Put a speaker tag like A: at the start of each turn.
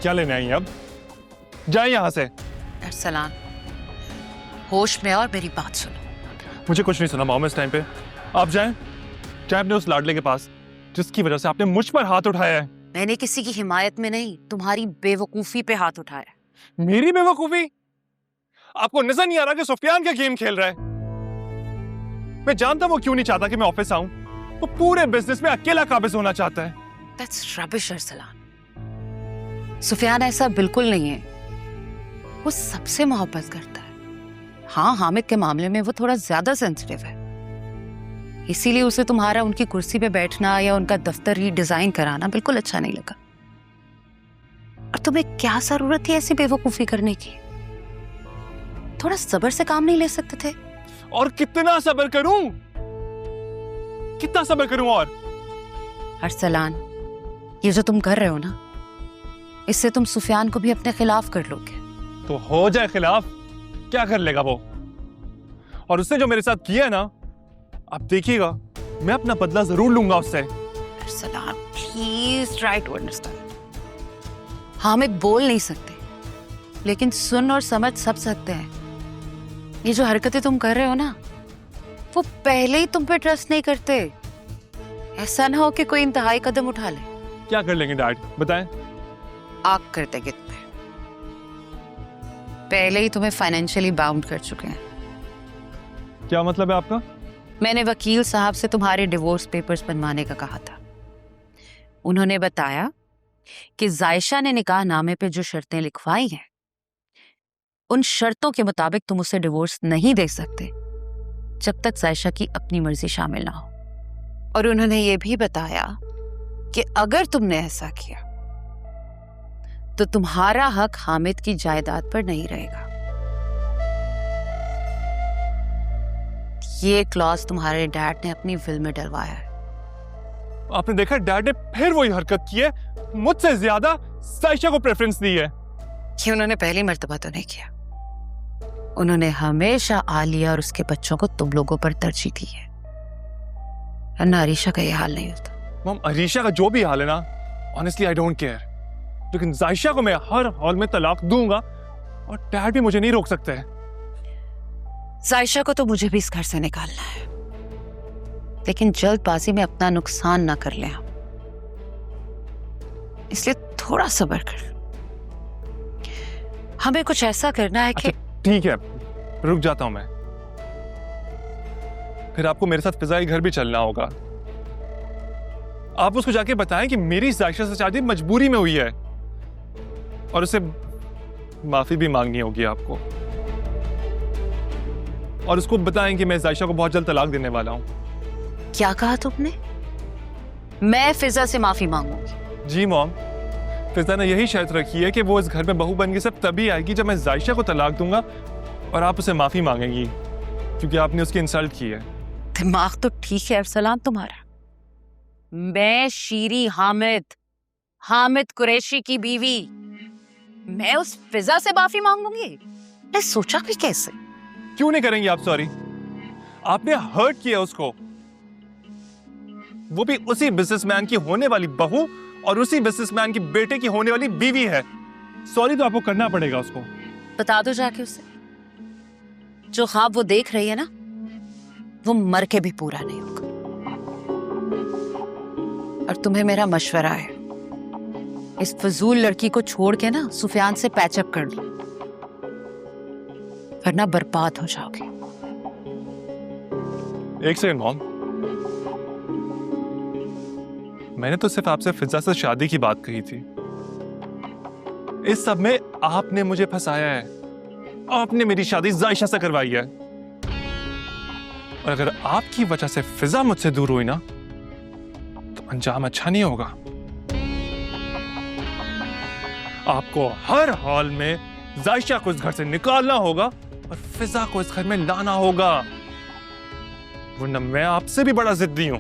A: क्या लेने आई हैं अब? जाए यहाँ से।
B: अरसलान, होश में और मेरी बात सुनो।
A: मुझे कुछ नहीं सुना मॉम इस टाइम पे। आप जाएं अपने उस लाडले के पास जिसकी वजह से आपने मुझ पर हाथ उठाया है।
B: मैंने किसी की हिमायत में नहीं, तुम्हारी बेवकूफी पे हाथ उठाया।
A: मेरी बेवकूफी? आपको नजर नहीं आ रहा कि सुफियान क्या गेम खेल रहा है? मैं जानता वो क्यों नहीं चाहता कि मैं ऑफिस आऊं। वो पूरे बिजनेस में अकेला काबिज होना चाहता है।
B: That's rubbish, Arsalan. सुफियान ऐसा बिल्कुल नहीं है। वो सबसे मोहब्बत करता है। हाँ, हामिद के मामले में वो थोड़ा ज्यादा सेंसिटिव है, इसीलिए उसे तुम्हारा उनकी कुर्सी पे बैठना या उनका दफ्तर रीडिजाइन कराना बिल्कुल अच्छा नहीं लगा। और तुम्हें क्या जरूरत थी ऐसी बेवकूफी करने की? थोड़ा सब्र से काम नहीं ले सकते थे?
A: और कितना सब्र करूं? कितना सब्र करूं? और
B: अरसलान, ये जो तुम कर रहे हो ना, इससे तुम सुफियान को भी अपने खिलाफ कर लोगे।
A: तो हो जाए खिलाफ, क्या कर लेगा वो? और उसने जो मेरे साथ किया ना, आप देखिएगा मैं अपना बदला जरूर लूंगा उससे।
B: Arsalan, please try to understand. Hamid बोल नहीं सकते, लेकिन सुन और समझ सब सकते हैं। ये जो हरकतें तुम कर रहे हो ना, वो पहले ही तुम पे ट्रस्ट नहीं करते। ऐसा ना हो कि कोई इंतहाई कदम उठा ले।
A: क्या कर लेंगे डैड, बताएं?
B: आग कर देंगे तुम्हें। पहले ही तुम्हें फाइनेंशियली बाउंड कर चुके हैं।
A: क्या मतलब है आपका?
B: मैंने वकील साहब से तुम्हारे डिवोर्स पेपर्स बनवाने का कहा था। उन्होंने बताया कि जायशा ने निकाह नामे पे जो शर्तें लिखवाई हैं, उन शर्तों के मुताबिक तुम उसे डिवोर्स नहीं दे सकते जब तक जायशा की अपनी मर्जी शामिल ना हो। और उन्होंने ये भी बताया कि अगर तुमने ऐसा किया तो तुम्हारा हक हामिद की जायदाद पर नहीं रहेगा। ये क्लॉज तुम्हारे डैड ने अपनी विल में डलवाया है।
A: आपने देखा डैड ने फिर वही हरकत की है, मुझसे ज्यादा साइशा को प्रेफरेंस दी है।
B: कि उन्होंने पहली मर्तबा तो नहीं किया, उन्होंने हमेशा आलिया और उसके बच्चों को तुम लोगों पर तरजीह दी है। वरना अरीशा का ये हाल नहीं होता।
A: मॉम, अरीशा का जो भी हाल है ना, ऑनेस्टली आई डोंट केयर, लेकिन जायशा को मैं हर हाल में तलाक दूंगा और डैड भी मुझे नहीं रोक सकते हैं।
B: जायशा को तो मुझे भी इस घर से निकालना है, लेकिन जल्दबाजी में अपना नुकसान ना कर लें हम, इसलिए थोड़ा सब्र कर। हमें कुछ ऐसा करना है कि
A: ठीक है, रुक जाता हूं मैं। फिर आपको मेरे साथ फिजा के घर भी चलना होगा। आप उसको जाके बताएं कि मेरी जायशा से शादी मजबूरी में हुई है और उसे माफी भी मांगनी होगी आपको। और उसको बताएं कि मैं जायशा को बहुत जल्द तलाक देने वाला हूं।
B: क्या कहा तुमने? मैं फिजा से माफी मांगूंगी?
A: जी मॉम, फिजा ने यही शर्त रखी है कि वो इस घर में बहू बन के सिर्फ तभी आएगी जब मैं जायशा को तलाक दूंगा और आप उसे माफी मांगेंगी, क्योंकि आपने उसकी इंसल्ट की है।
B: दिमाग तो ठीक है अरसलान तुम्हारा। मैं शीरी हामिद कुरैशी की बीवी, मैं उस फिजा से माफी मांगूंगी? मैं सोचा भी कैसे?
A: क्यों नहीं करेंगी आप सॉरी? आपने हर्ट किया उसको, वो भी उसी बिजनेसमैन की होने वाली बहू और उसी बिजनेसमैन की बेटे की होने वाली बीवी है। सॉरी तो आपको करना पड़ेगा उसको।
B: बता दो जाके उसे, जो ख्वाब वो देख रही है ना, वो मर के भी पूरा नहीं होगा। और तुम्हें मेरा मशवरा है, इस फजूल लड़की को छोड़ के ना सुफियान से पैचअप कर लो, वरना बर्बाद हो जाओगे।
A: एक सेकंड मॉम, मैंने तो सिर्फ आपसे फिजा से शादी की बात कही थी। इस सब में आपने मुझे फंसाया है। आपने मेरी शादी जायशा से करवाई है, और अगर आपकी वजह से फिजा मुझसे दूर हुई ना, तो अंजाम अच्छा नहीं होगा। आपको हर हाल में जायशा को इस घर से निकालना होगा और फिजा को इस घर में लाना होगा, वरना मैं आपसे भी बड़ा जिद्दी हूं।